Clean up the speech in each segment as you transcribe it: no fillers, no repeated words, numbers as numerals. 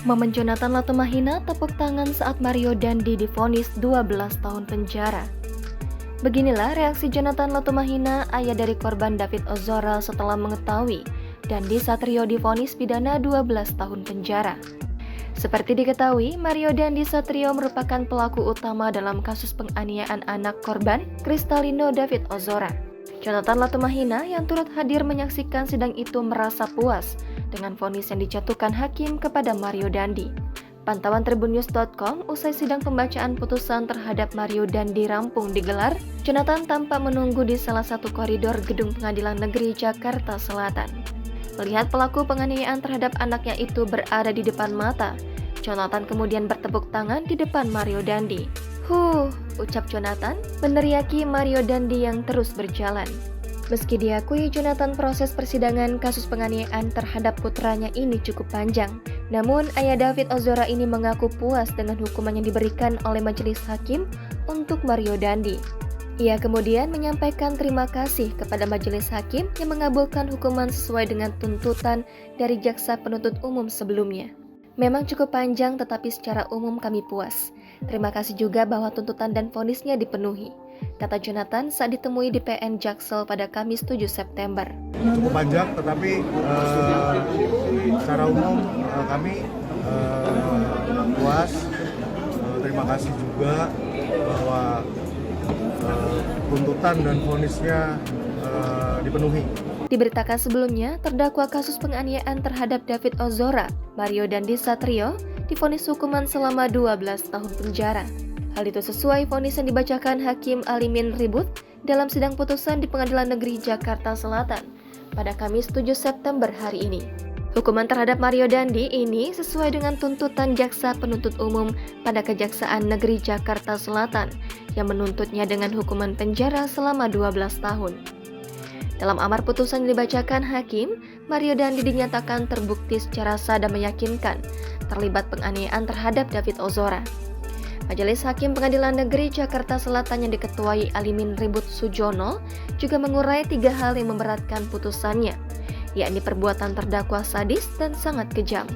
Momen Jonathan Latumahina tepuk tangan saat Mario Dandi divonis 12 tahun penjara. Beginilah reaksi Jonathan Latumahina, ayah dari korban David Ozora, setelah mengetahui Dandi Satrio divonis pidana 12 tahun penjara. Seperti diketahui, Mario Dandi Satrio merupakan pelaku utama dalam kasus penganiayaan anak korban Kristalino David Ozora. Jonathan Latumahina yang turut hadir menyaksikan sidang itu merasa puas dengan vonis yang dijatuhkan hakim kepada Mario Dandi. Pantauan tribunnews.com, usai sidang pembacaan putusan terhadap Mario Dandi rampung digelar, Jonathan tampak menunggu di salah satu koridor Gedung Pengadilan Negeri Jakarta Selatan. Melihat pelaku penganiayaan terhadap anaknya itu berada di depan mata, Jonathan kemudian bertepuk tangan di depan Mario Dandi. Ucap Jonathan, meneriaki Mario Dandi yang terus berjalan. Meski diakui Jonathan, proses persidangan kasus penganiayaan terhadap putranya ini cukup panjang, namun ayah David Ozora ini mengaku puas dengan hukuman yang diberikan oleh majelis hakim untuk Mario Dandi. Ia kemudian menyampaikan terima kasih kepada majelis hakim yang mengabulkan hukuman sesuai dengan tuntutan dari jaksa penuntut umum sebelumnya. Memang cukup panjang, tetapi secara umum kami puas. Terima kasih juga bahwa tuntutan dan vonisnya dipenuhi, kata Jonathan saat ditemui di PN Jaksel pada Kamis 7 September. Cukup panjang, tetapi secara umum kami puas. Terima kasih juga bahwa tuntutan dan vonisnya dipenuhi. Diberitakan sebelumnya, terdakwa kasus penganiayaan terhadap David Ozora, Mario Dandi Satrio, divonis hukuman selama 12 tahun penjara. Hal itu sesuai vonis yang dibacakan Hakim Alimin Ribut dalam sidang putusan di Pengadilan Negeri Jakarta Selatan pada Kamis 7 September hari ini. Hukuman terhadap Mario Dandi ini sesuai dengan tuntutan jaksa penuntut umum pada Kejaksaan Negeri Jakarta Selatan yang menuntutnya dengan hukuman penjara selama 12 tahun. Dalam amar putusan yang dibacakan hakim, Mario Dandi dinyatakan terbukti secara sah dan meyakinkan terlibat penganiayaan terhadap David Ozora. Majelis Hakim Pengadilan Negeri Jakarta Selatan yang diketuai Alimin Ribut Sujono juga mengurai 3 hal yang memberatkan putusannya, yakni perbuatan terdakwa sadis dan sangat kejam.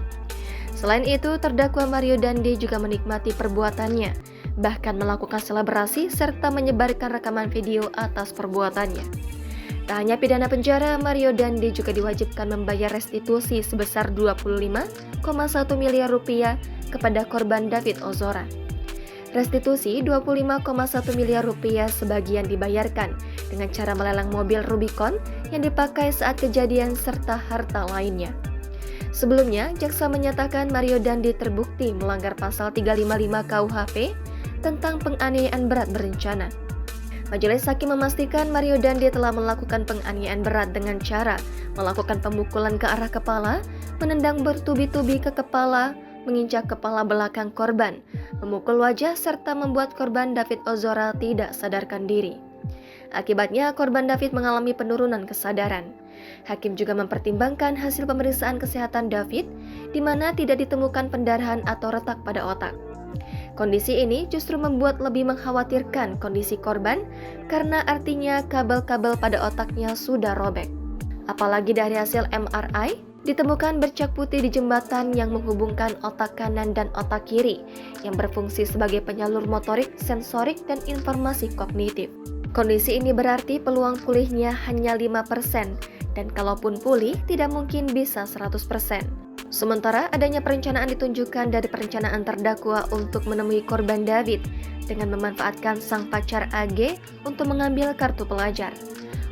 Selain itu, terdakwa Mario Dandi juga menikmati perbuatannya, bahkan melakukan selebrasi serta menyebarkan rekaman video atas perbuatannya. Tak hanya pidana penjara, Mario Dandi juga diwajibkan membayar restitusi sebesar 25,1 miliar rupiah kepada korban David Ozora. Restitusi 25,1 miliar rupiah sebagian dibayarkan dengan cara melelang mobil Rubicon yang dipakai saat kejadian serta harta lainnya. Sebelumnya, jaksa menyatakan Mario Dandi terbukti melanggar pasal 355 KUHP tentang penganiayaan berat berencana. Majelis hakim memastikan Mario Dandi telah melakukan penganiayaan berat dengan cara melakukan pemukulan ke arah kepala, menendang bertubi-tubi ke kepala, menginjak kepala belakang korban, memukul wajah, serta membuat korban David Ozora tidak sadarkan diri. Akibatnya, korban David mengalami penurunan kesadaran. Hakim juga mempertimbangkan hasil pemeriksaan kesehatan David, di mana tidak ditemukan pendarahan atau retak pada otak. Kondisi ini justru membuat lebih mengkhawatirkan kondisi korban karena artinya kabel-kabel pada otaknya sudah robek. Apalagi dari hasil MRI, ditemukan bercak putih di jembatan yang menghubungkan otak kanan dan otak kiri yang berfungsi sebagai penyalur motorik, sensorik, dan informasi kognitif. Kondisi ini berarti peluang pulihnya hanya 5%, dan kalaupun pulih tidak mungkin bisa 100%. Sementara adanya perencanaan ditunjukkan dari perencanaan terdakwa untuk menemui korban David dengan memanfaatkan sang pacar AG untuk mengambil kartu pelajar.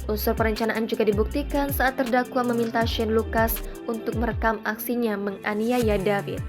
Unsur perencanaan juga dibuktikan saat terdakwa meminta Shane Lucas untuk merekam aksinya menganiaya David.